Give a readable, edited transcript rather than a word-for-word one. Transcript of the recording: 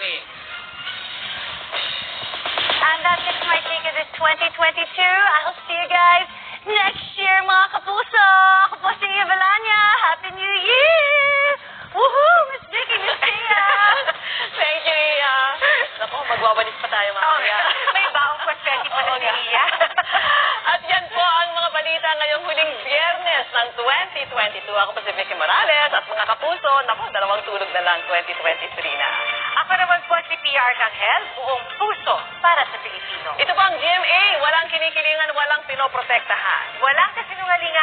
Johnny. And that's it. My ticket is 2022. I'll see you guys next year, mga kapuso. Ako po si Evelania. Happy New Year! Woohoo! Miss Vicky, Miss Tia! Thank you, Iya. Naku, magwawalis pa tayo mamaya. May baong kwestyon pa na si Iya. At yan po ang mga balita ngayong huling Biyernes ng 2022. Ako po si Vicky Morales at mga kapuso, naku, dalawang tulog na lang 2023 na. Ako naman po si PR Arcangel, buong puso para sa Pilipino. Ito po ang GMA, walang kinikilingan, walang pinoprotektahan. Walang kasinungalingan.